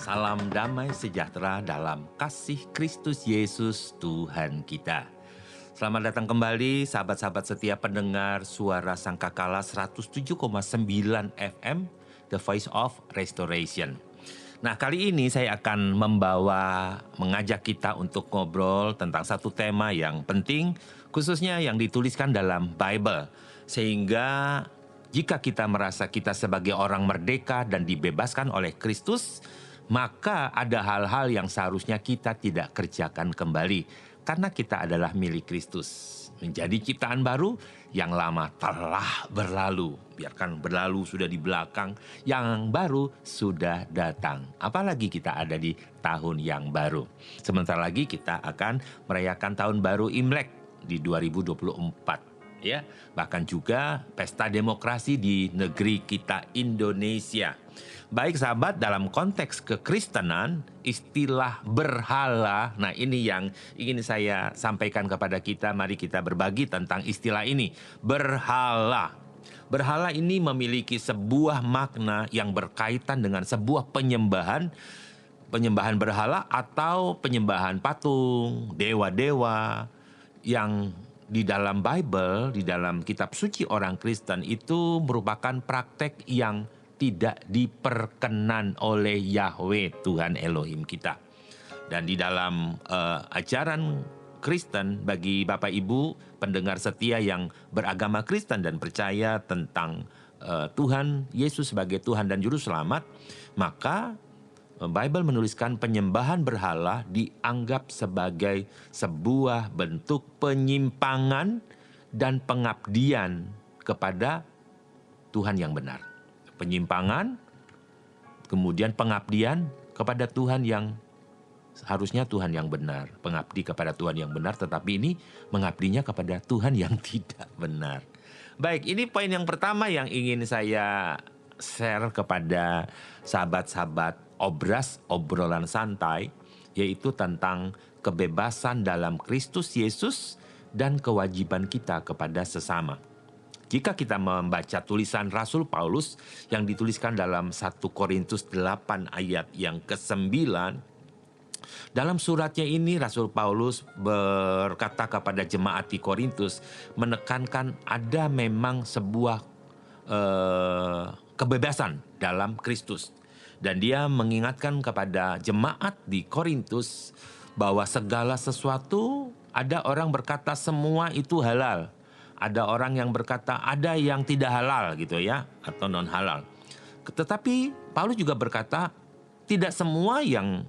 Salam damai sejahtera dalam kasih Kristus Yesus Tuhan kita. Selamat datang kembali sahabat-sahabat setia pendengar suara Sangkakala 107,9 FM, The Voice of Restoration. Nah, kali ini saya akan mengajak kita untuk ngobrol tentang satu tema yang penting, khususnya yang dituliskan dalam Bible. Sehingga jika kita merasa kita sebagai orang merdeka dan dibebaskan oleh Kristus, maka ada hal-hal yang seharusnya kita tidak kerjakan kembali. Karena kita adalah milik Kristus. Menjadi ciptaan baru, yang lama telah berlalu. Biarkan berlalu, sudah di belakang. Yang baru sudah datang. Apalagi kita ada di tahun yang baru. Sebentar lagi kita akan merayakan tahun baru Imlek di 2024. Ya, bahkan juga pesta demokrasi di negeri kita Indonesia. Baik sahabat, dalam konteks kekristenan, istilah berhala, nah ini yang ingin saya sampaikan kepada kita. Mari kita berbagi tentang istilah ini, berhala. Berhala ini memiliki sebuah makna yang berkaitan dengan sebuah penyembahan berhala atau penyembahan patung, dewa-dewa yang di dalam Bible, di dalam kitab suci orang Kristen itu merupakan praktek yang tidak diperkenan oleh Yahweh Tuhan Elohim kita. Dan di dalam ajaran Kristen bagi Bapak Ibu pendengar setia yang beragama Kristen dan percaya tentang Tuhan Yesus sebagai Tuhan dan Juru Selamat, maka Bible menuliskan penyembahan berhala dianggap sebagai sebuah bentuk penyimpangan dan pengabdian kepada Tuhan yang benar. Penyimpangan, kemudian pengabdian kepada Tuhan yang seharusnya Tuhan yang benar. Pengabdi kepada Tuhan yang benar, tetapi ini mengabdinya kepada Tuhan yang tidak benar. Baik, ini poin yang pertama yang ingin saya share kepada sahabat-sahabat obrolan santai, yaitu tentang kebebasan dalam Kristus Yesus dan kewajiban kita kepada sesama. Jika kita membaca tulisan Rasul Paulus yang dituliskan dalam 1 Korintus 8 ayat yang ke-9, dalam suratnya ini Rasul Paulus berkata kepada jemaat di Korintus, menekankan ada memang sebuah kebebasan dalam Kristus. Dan dia mengingatkan kepada jemaat di Korintus bahwa segala sesuatu, ada orang berkata semua itu halal. Ada orang yang berkata ada yang tidak halal gitu ya, atau non halal. Tetapi Paulus juga berkata tidak semua yang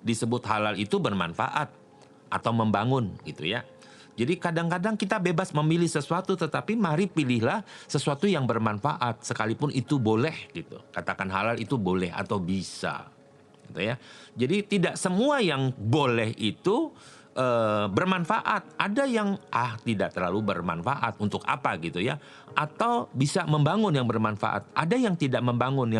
disebut halal itu bermanfaat atau membangun gitu ya. Jadi kadang-kadang kita bebas memilih sesuatu, tetapi mari pilihlah sesuatu yang bermanfaat, sekalipun itu boleh gitu. Katakan halal itu boleh atau bisa, gitu ya. Jadi tidak semua yang boleh itu bermanfaat. Ada yang tidak terlalu bermanfaat, untuk apa gitu ya. Atau bisa membangun yang bermanfaat. Ada yang tidak membangun,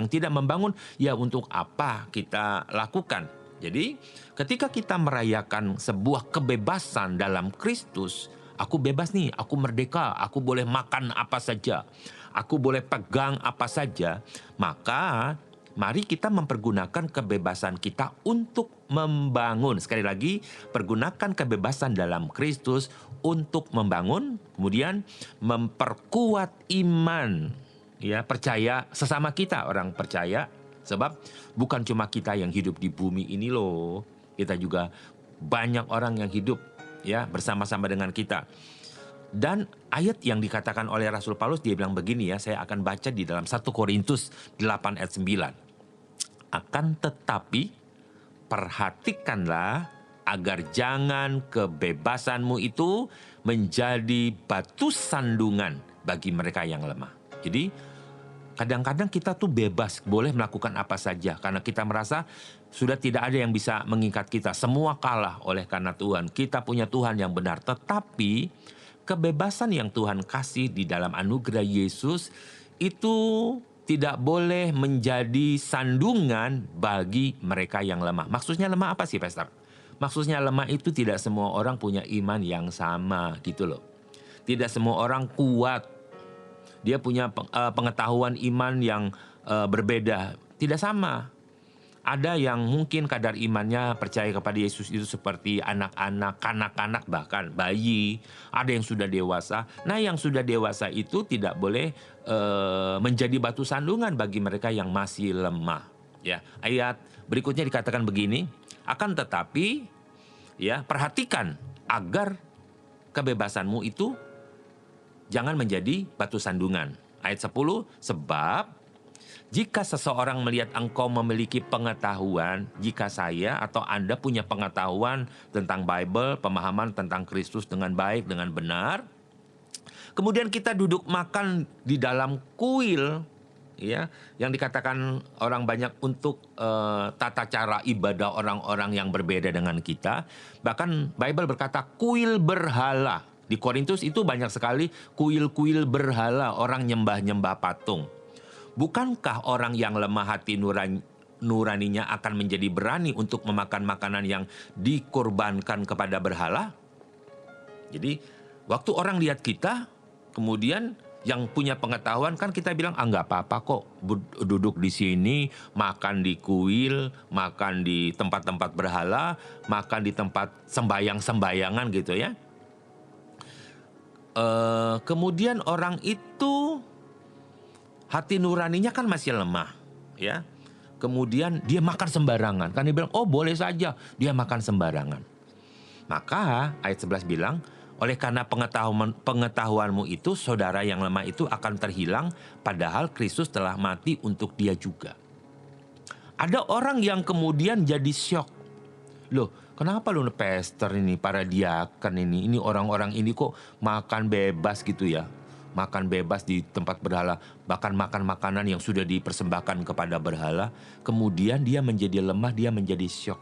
ya untuk apa kita lakukan. Jadi ketika kita merayakan sebuah kebebasan dalam Kristus, aku bebas nih, aku merdeka, aku boleh makan apa saja, aku boleh pegang apa saja, maka mari kita mempergunakan kebebasan kita untuk membangun. Sekali lagi, pergunakan kebebasan dalam Kristus untuk membangun, kemudian memperkuat iman, ya, percaya sesama kita, orang percaya. Sebab bukan cuma kita yang hidup di bumi ini loh, kita juga banyak orang yang hidup ya bersama-sama dengan kita. Dan ayat yang dikatakan oleh Rasul Paulus, dia bilang begini ya, saya akan baca di dalam 1 Korintus 8 ayat 9. Akan tetapi perhatikanlah agar jangan kebebasanmu itu menjadi batu sandungan bagi mereka yang lemah. Jadi kadang-kadang kita tuh bebas, boleh melakukan apa saja. Karena kita merasa sudah tidak ada yang bisa mengikat kita. Semua kalah oleh karena Tuhan. Kita punya Tuhan yang benar. Tetapi kebebasan yang Tuhan kasih di dalam anugerah Yesus itu tidak boleh menjadi sandungan bagi mereka yang lemah. Maksudnya lemah apa sih, Pastor? Maksudnya lemah itu tidak semua orang punya iman yang sama gitu loh. Tidak semua orang kuat. Dia punya pengetahuan iman yang berbeda, tidak sama. Ada yang mungkin kadar imannya percaya kepada Yesus itu seperti anak-anak, kanak-kanak bahkan bayi. Ada yang sudah dewasa. Nah, yang sudah dewasa itu tidak boleh menjadi batu sandungan bagi mereka yang masih lemah. Ya, ayat berikutnya dikatakan begini, akan tetapi ya perhatikan agar kebebasanmu itu jangan menjadi batu sandungan. Ayat 10, sebab jika seseorang melihat engkau memiliki pengetahuan, jika saya atau Anda punya pengetahuan tentang Bible, pemahaman tentang Kristus dengan baik, dengan benar, kemudian kita duduk makan di dalam kuil, ya, yang dikatakan orang banyak untuk tata cara ibadah orang-orang yang berbeda dengan kita. Bahkan Bible berkata kuil berhala. Di Korintus itu banyak sekali kuil-kuil berhala, orang nyembah-nyembah patung. Bukankah orang yang lemah hati nuraninya akan menjadi berani untuk memakan makanan yang dikorbankan kepada berhala? Jadi, waktu orang lihat kita, kemudian yang punya pengetahuan kan kita bilang, nggak apa-apa kok duduk di sini, makan di kuil, makan di tempat-tempat berhala, makan di tempat sembayang-sembayangan gitu ya. Kemudian orang itu hati nuraninya kan masih lemah, ya. Kemudian dia makan sembarangan. Kan dia bilang, oh boleh saja dia makan sembarangan. Maka ayat 11 bilang, oleh karena pengetahuanmu itu, saudara yang lemah itu akan terhilang, padahal Kristus telah mati untuk dia juga. Ada orang yang kemudian jadi syok. Loh, kenapa lu pastor ini, para diaken ini orang-orang ini kok makan bebas gitu ya? Makan bebas di tempat berhala, bahkan makan makanan yang sudah dipersembahkan kepada berhala. Kemudian dia menjadi lemah, dia menjadi syok,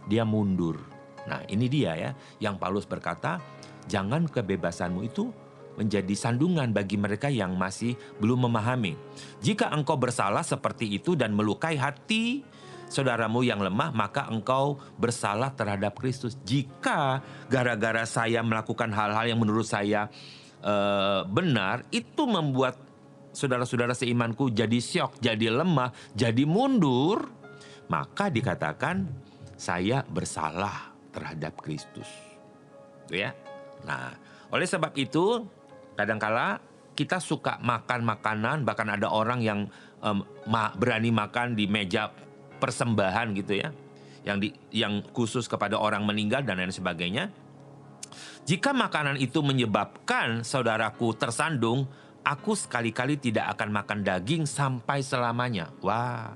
dia mundur. Nah ini dia ya, yang Paulus berkata, jangan kebebasanmu itu menjadi sandungan bagi mereka yang masih belum memahami. Jika engkau bersalah seperti itu dan melukai hati saudaramu yang lemah, maka engkau bersalah terhadap Kristus. Jika gara-gara saya melakukan hal-hal yang menurut saya benar, itu membuat saudara-saudara seimanku jadi syok, jadi lemah, jadi mundur, maka dikatakan saya bersalah terhadap Kristus. Itu ya. Nah, oleh sebab itu kadangkala kita suka makan makanan, bahkan ada orang yang berani makan di meja persembahan gitu ya, yang khusus kepada orang meninggal dan lain sebagainya. Jika makanan itu menyebabkan saudaraku tersandung, aku sekali-kali tidak akan makan daging sampai selamanya. Wah,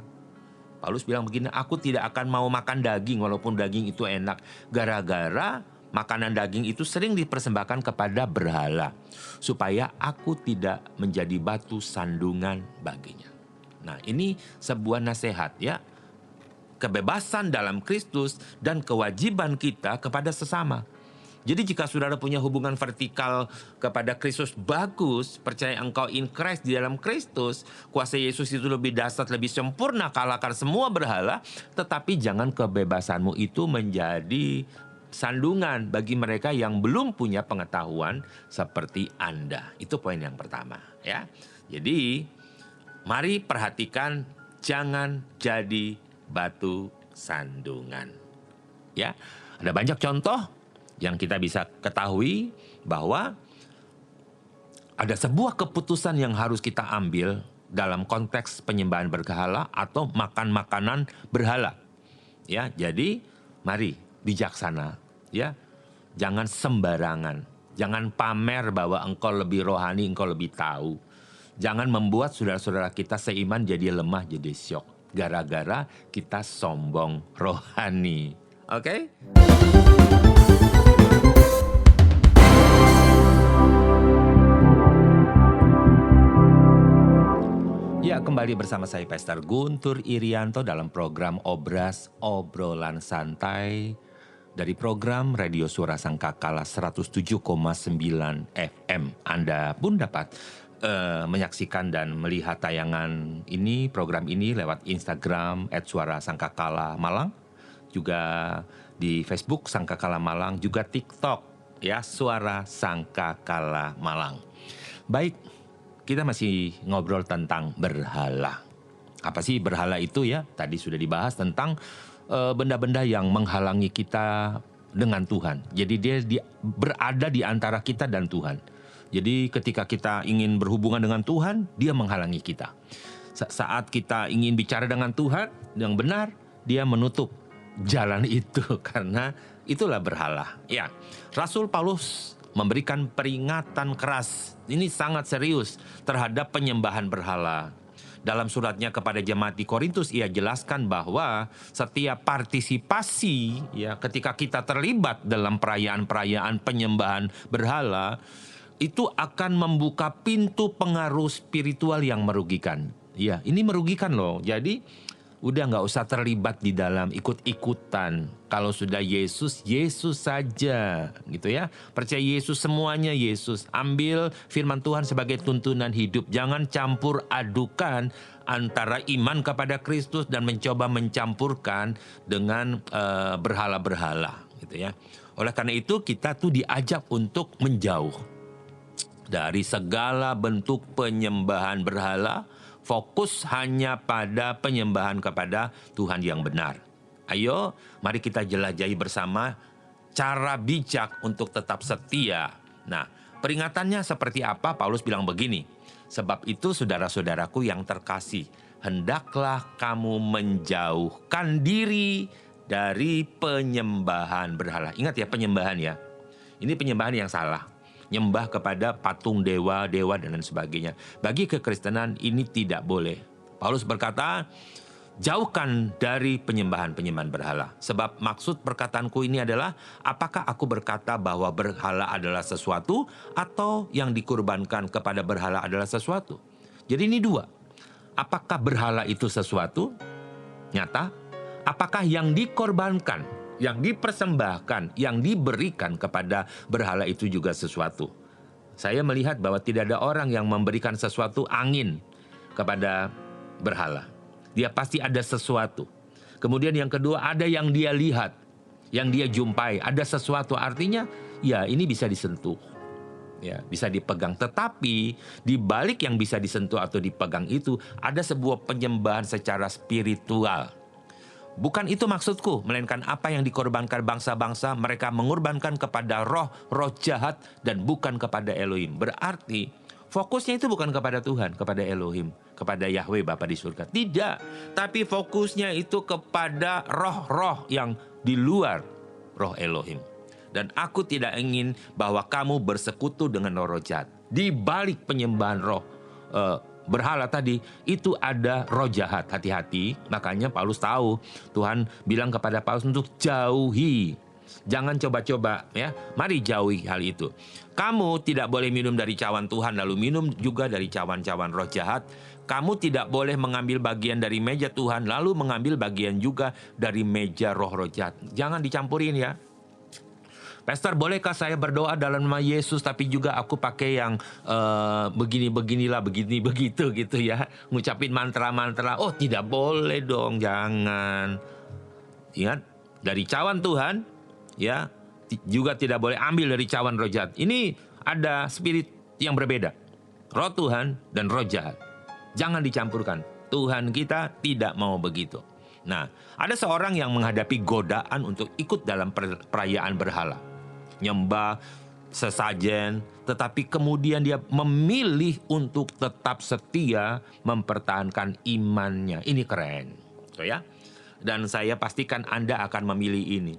Paulus bilang begini, aku tidak akan mau makan daging walaupun daging itu enak. Gara-gara makanan daging itu sering dipersembahkan kepada berhala, supaya aku tidak menjadi batu sandungan baginya. Nah ini sebuah nasihat ya, kebebasan dalam Kristus dan kewajiban kita kepada sesama. Jadi jika saudara punya hubungan vertikal kepada Kristus bagus, percaya engkau in Christ, di dalam Kristus, kuasa Yesus itu lebih dahsyat, lebih sempurna, kalahkan semua berhala, tetapi jangan kebebasanmu itu menjadi sandungan bagi mereka yang belum punya pengetahuan seperti Anda. Itu poin yang pertama ya. Jadi mari perhatikan, jangan jadi batu sandungan. Ya, ada banyak contoh yang kita bisa ketahui bahwa ada sebuah keputusan yang harus kita ambil dalam konteks penyembahan berhala atau makan makanan berhala. Ya, jadi mari bijaksana, ya. Jangan sembarangan. Jangan pamer bahwa engkau lebih rohani, engkau lebih tahu. Jangan membuat saudara-saudara kita seiman jadi lemah, jadi syok gara-gara kita sombong rohani. Oke? Ya, kembali bersama saya Pastor Guntur Irianto dalam program Obras Obrolan Santai dari program Radio Suara Sangkakala 107,9 FM. Anda pun dapat menyaksikan dan melihat tayangan ini, program ini lewat Instagram @suarasangkakala Malang, juga di Facebook Sangkakala Malang, juga TikTok ya, Suara Sangkakala Malang. Baik, kita masih ngobrol tentang berhala. Apa sih berhala itu ya? Tadi sudah dibahas tentang benda-benda yang menghalangi kita dengan Tuhan. Jadi dia berada di antara kita dan Tuhan. Jadi ketika kita ingin berhubungan dengan Tuhan, dia menghalangi kita. Saat kita ingin bicara dengan Tuhan yang benar, dia menutup jalan itu karena itulah berhala. Ya, Rasul Paulus memberikan peringatan keras, ini sangat serius terhadap penyembahan berhala. Dalam suratnya kepada jemaat di Korintus, ia jelaskan bahwa setiap partisipasi ya ketika kita terlibat dalam perayaan-perayaan penyembahan berhala itu akan membuka pintu pengaruh spiritual yang merugikan. Ya, ini merugikan loh. Jadi udah nggak usah terlibat di dalam ikut-ikutan. Kalau sudah Yesus, Yesus saja gitu ya. Percaya Yesus, semuanya Yesus. Ambil firman Tuhan sebagai tuntunan hidup. Jangan campur adukan antara iman kepada Kristus dan mencoba mencampurkan dengan berhala-berhala gitu ya. Oleh karena itu kita tuh diajak untuk menjauh dari segala bentuk penyembahan berhala. Fokus hanya pada penyembahan kepada Tuhan yang benar. Ayo, mari kita jelajahi bersama cara bijak untuk tetap setia. Nah, peringatannya seperti apa? Paulus bilang begini, sebab itu saudara-saudaraku yang terkasih, hendaklah kamu menjauhkan diri dari penyembahan berhala. Ingat ya, penyembahan ya. Ini penyembahan yang salah. Nyembah kepada patung dewa-dewa dan lain sebagainya. Bagi kekristenan ini tidak boleh. Paulus berkata, jauhkan dari penyembahan-penyembahan berhala. Sebab maksud perkataanku ini adalah, apakah aku berkata bahwa berhala adalah sesuatu atau yang dikurbankan kepada berhala adalah sesuatu? Jadi ini dua. Apakah berhala itu sesuatu nyata? Apakah yang dikorbankan, yang dipersembahkan, yang diberikan kepada berhala itu juga sesuatu? Saya melihat bahwa tidak ada orang yang memberikan sesuatu angin kepada berhala. Dia pasti ada sesuatu. Kemudian yang kedua, ada yang dia lihat, yang dia jumpai, ada sesuatu. Artinya, ya ini bisa disentuh, ya bisa dipegang. Tetapi di balik yang bisa disentuh atau dipegang itu, ada sebuah penyembahan secara spiritual. Bukan itu maksudku, melainkan apa yang dikorbankan bangsa-bangsa, mereka mengorbankan kepada roh-roh jahat dan bukan kepada Elohim. Berarti fokusnya itu bukan kepada Tuhan, kepada Elohim, kepada Yahweh Bapa di surga. Tidak, tapi fokusnya itu kepada roh-roh yang di luar roh Elohim. Dan aku tidak ingin bahwa kamu bersekutu dengan roh jahat. Di balik penyembahan roh berhala tadi, itu ada roh jahat. Hati-hati, makanya Paulus tahu. Tuhan bilang kepada Paulus untuk jauhi. Jangan coba-coba ya. Mari jauhi hal itu. Kamu tidak boleh minum dari cawan Tuhan lalu minum juga dari cawan-cawan roh jahat. Kamu tidak boleh mengambil bagian dari meja Tuhan lalu mengambil bagian juga dari meja roh-roh jahat. Jangan dicampurin ya. Pastor, bolehkah saya berdoa dalam nama Yesus tapi juga aku pakai yang begini-beginilah, begini-begitu gitu ya. Ngucapin mantra-mantra. Oh, tidak boleh dong, jangan. Ingat, dari cawan Tuhan ya, juga tidak boleh ambil dari cawan roh jahat. Ini ada spirit yang berbeda. Roh Tuhan dan roh jahat. Jangan dicampurkan. Tuhan kita tidak mau begitu. Nah, ada seorang yang menghadapi godaan untuk ikut dalam perayaan berhala. Nyembah sesajen, tetapi kemudian dia memilih untuk tetap setia mempertahankan imannya. Ini keren, so ya. Dan saya pastikan Anda akan memilih ini.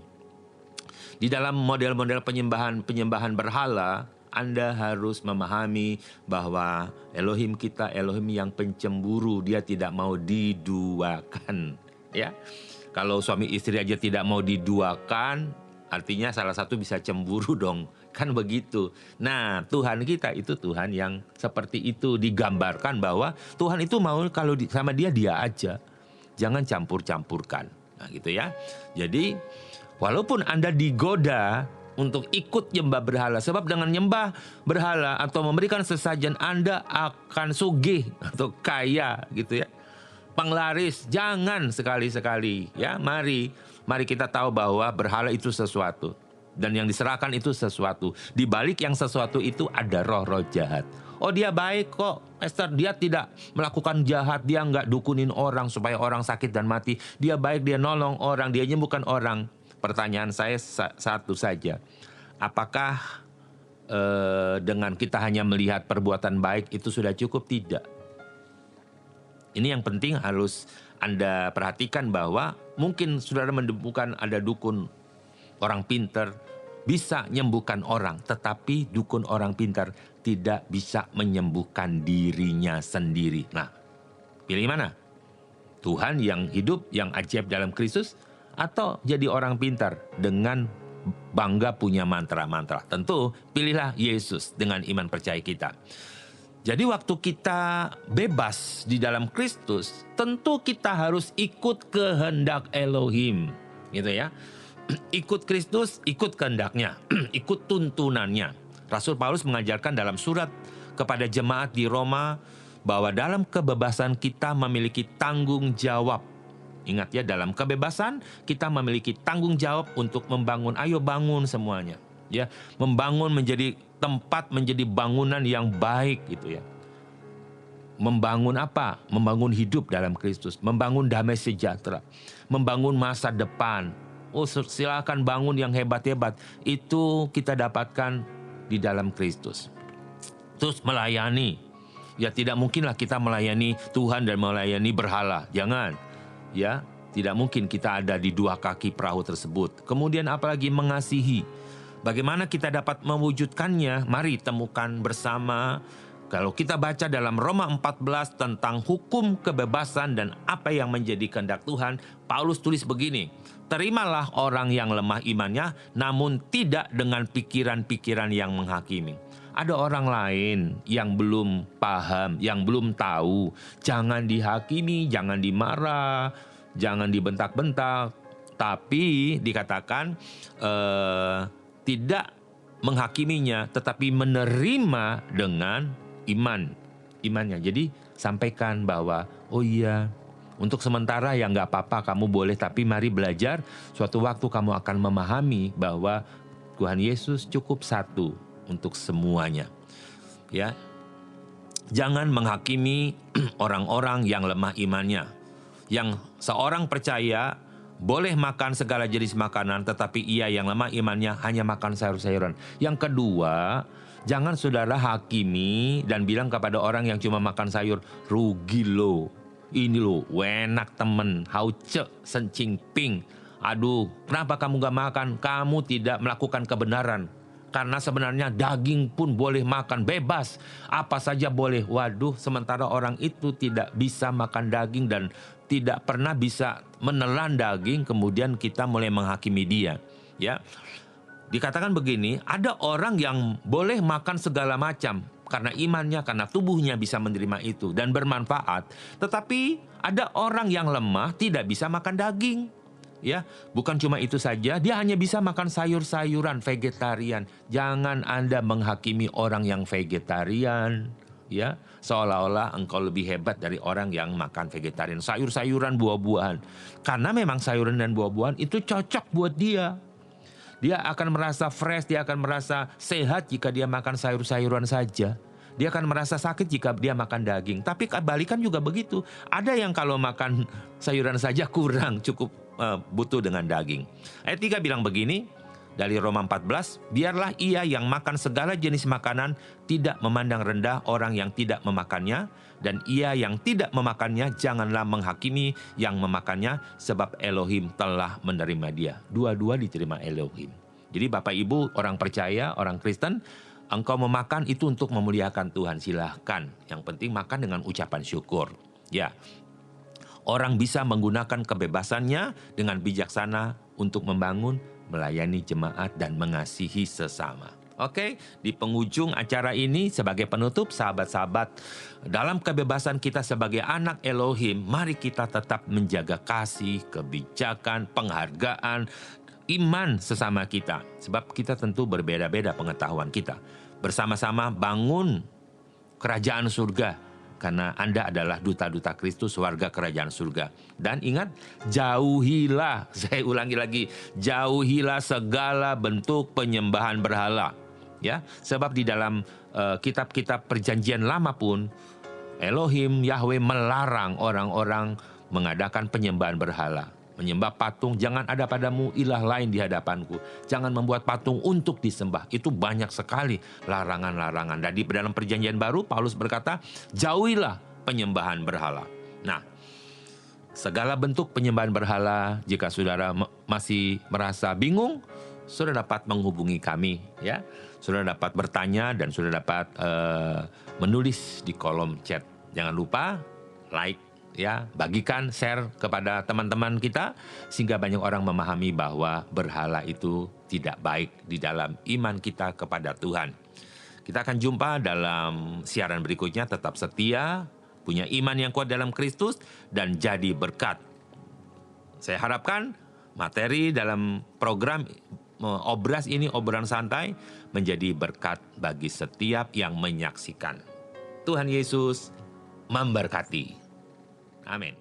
Di dalam model-model penyembahan berhala, Anda harus memahami bahwa Elohim kita Elohim yang pencemburu, dia tidak mau diduakan, ya. Kalau suami istri aja tidak mau diduakan, artinya salah satu bisa cemburu dong, kan begitu. Nah, Tuhan kita itu Tuhan yang seperti itu, digambarkan bahwa Tuhan itu mau kalau sama dia aja. Jangan campur-campurkan. Nah, gitu ya. Jadi, walaupun Anda digoda untuk ikut nyembah berhala, sebab dengan nyembah berhala atau memberikan sesajen Anda akan sugih atau kaya gitu ya. Penglaris, jangan sekali-sekali ya. Mari kita tahu bahwa berhala itu sesuatu dan yang diserahkan itu sesuatu. Di balik yang sesuatu itu ada roh-roh jahat. Oh dia baik kok, Esther, dia tidak melakukan jahat, dia nggak dukunin orang supaya orang sakit dan mati. Dia baik, dia nolong orang, dia nyembuhkan orang. Pertanyaan saya satu saja, apakah dengan kita hanya melihat perbuatan baik itu sudah cukup? Tidak. Ini yang penting harus Anda perhatikan, bahwa mungkin saudara menemukan ada dukun orang pintar bisa menyembuhkan orang, tetapi dukun orang pintar tidak bisa menyembuhkan dirinya sendiri. Nah, pilih mana? Tuhan yang hidup, yang ajaib dalam Kristus, atau jadi orang pintar dengan bangga punya mantra-mantra? Tentu pilihlah Yesus dengan iman percaya kita. Jadi waktu kita bebas di dalam Kristus, tentu kita harus ikut kehendak Elohim, gitu ya. Ikut Kristus, ikut kehendaknya, ikut tuntunannya. Rasul Paulus mengajarkan dalam surat kepada jemaat di Roma bahwa dalam kebebasan kita memiliki tanggung jawab. Ingat ya, dalam kebebasan kita memiliki tanggung jawab untuk membangun. Ayo bangun semuanya, ya, membangun menjadi tempat, menjadi bangunan yang baik gitu ya. Membangun apa? Membangun hidup dalam Kristus, membangun damai sejahtera, membangun masa depan. Oh, silakan bangun yang hebat-hebat. Itu kita dapatkan di dalam Kristus. Terus melayani. Ya tidak mungkinlah kita melayani Tuhan dan melayani berhala. Jangan. Ya, tidak mungkin kita ada di dua kaki perahu tersebut. Kemudian apalagi mengasihi. Bagaimana kita dapat mewujudkannya? Mari temukan bersama. Kalau kita baca dalam Roma 14 tentang hukum kebebasan dan apa yang menjadi kehendak Tuhan, Paulus tulis begini, terimalah orang yang lemah imannya, namun tidak dengan pikiran-pikiran yang menghakimi. Ada orang lain yang belum paham, yang belum tahu, jangan dihakimi, jangan dimarah, jangan dibentak-bentak, tapi dikatakan tidak menghakiminya, tetapi menerima dengan imannya. Jadi sampaikan bahwa oh iya, untuk sementara ya nggak apa-apa, kamu boleh, tapi mari belajar. Suatu waktu kamu akan memahami bahwa Tuhan Yesus cukup satu untuk semuanya. Ya, jangan menghakimi orang-orang yang lemah imannya. Yang seorang percaya boleh makan segala jenis makanan, tetapi ia yang lemah imannya hanya makan sayur-sayuran. Yang kedua, jangan saudara hakimi dan bilang kepada orang yang cuma makan sayur, rugi lo, ini lo, enak temen, hauce, sencing ping. Aduh, kenapa kamu gak makan? Kamu tidak melakukan kebenaran. Karena sebenarnya daging pun boleh makan, bebas. Apa saja boleh. Waduh, sementara orang itu tidak bisa makan daging dan tidak pernah bisa menelan daging, kemudian kita mulai menghakimi dia. Ya. Dikatakan begini, ada orang yang boleh makan segala macam karena imannya, karena tubuhnya bisa menerima itu dan bermanfaat. Tetapi ada orang yang lemah tidak bisa makan daging. Ya, bukan cuma itu saja, dia hanya bisa makan sayur-sayuran, vegetarian. Jangan Anda menghakimi orang yang vegetarian, ya, seolah-olah engkau lebih hebat dari orang yang makan vegetarian. Sayur-sayuran, buah-buahan. Karena memang sayuran dan buah-buahan itu cocok buat dia. Dia akan merasa fresh, dia akan merasa sehat jika dia makan sayur-sayuran saja. Dia akan merasa sakit jika dia makan daging. Tapi kebalikan juga begitu. Ada yang kalau makan sayuran saja kurang, cukup butuh dengan daging. Ayat 3 bilang begini, dari Roma 14, biarlah ia yang makan segala jenis makanan tidak memandang rendah orang yang tidak memakannya, dan ia yang tidak memakannya janganlah menghakimi yang memakannya, sebab Elohim telah menerima dia. Dua-dua diterima Elohim. Jadi Bapak Ibu orang percaya, orang Kristen, engkau memakan itu untuk memuliakan Tuhan, silahkan. Yang penting makan dengan ucapan syukur. Ya, orang bisa menggunakan kebebasannya dengan bijaksana untuk membangun, melayani jemaat, dan mengasihi sesama. Oke, di penghujung acara ini sebagai penutup, sahabat-sahabat, dalam kebebasan kita sebagai anak Elohim, mari kita tetap menjaga kasih, kebijakan, penghargaan, iman sesama kita. Sebab kita tentu berbeda-beda pengetahuan kita. Bersama-sama bangun kerajaan surga. Karena Anda adalah duta-duta Kristus, warga kerajaan surga. Dan ingat, jauhilah, saya ulangi lagi, jauhilah segala bentuk penyembahan berhala. Ya, sebab di dalam kitab-kitab perjanjian lama pun Elohim Yahweh melarang orang-orang mengadakan penyembahan berhala, menyembah patung. Jangan ada padamu ilah lain di hadapanku, jangan membuat patung untuk disembah. Itu banyak sekali larangan-larangan. Dan di dalam perjanjian baru Paulus berkata, jauhilah penyembahan berhala. Nah, segala bentuk penyembahan berhala, jika saudara masih merasa bingung, saudara dapat menghubungi kami, ya. Saudara dapat bertanya dan saudara dapat menulis di kolom chat. Jangan lupa like, ya, bagikan, share kepada teman-teman kita sehingga banyak orang memahami bahwa berhala itu tidak baik di dalam iman kita kepada Tuhan. Kita akan jumpa dalam siaran berikutnya. Tetap setia, punya iman yang kuat dalam Kristus, dan jadi berkat. Saya harapkan materi dalam program Obras ini, obrolan santai, menjadi berkat bagi setiap yang menyaksikan. Tuhan Yesus memberkati. Amin.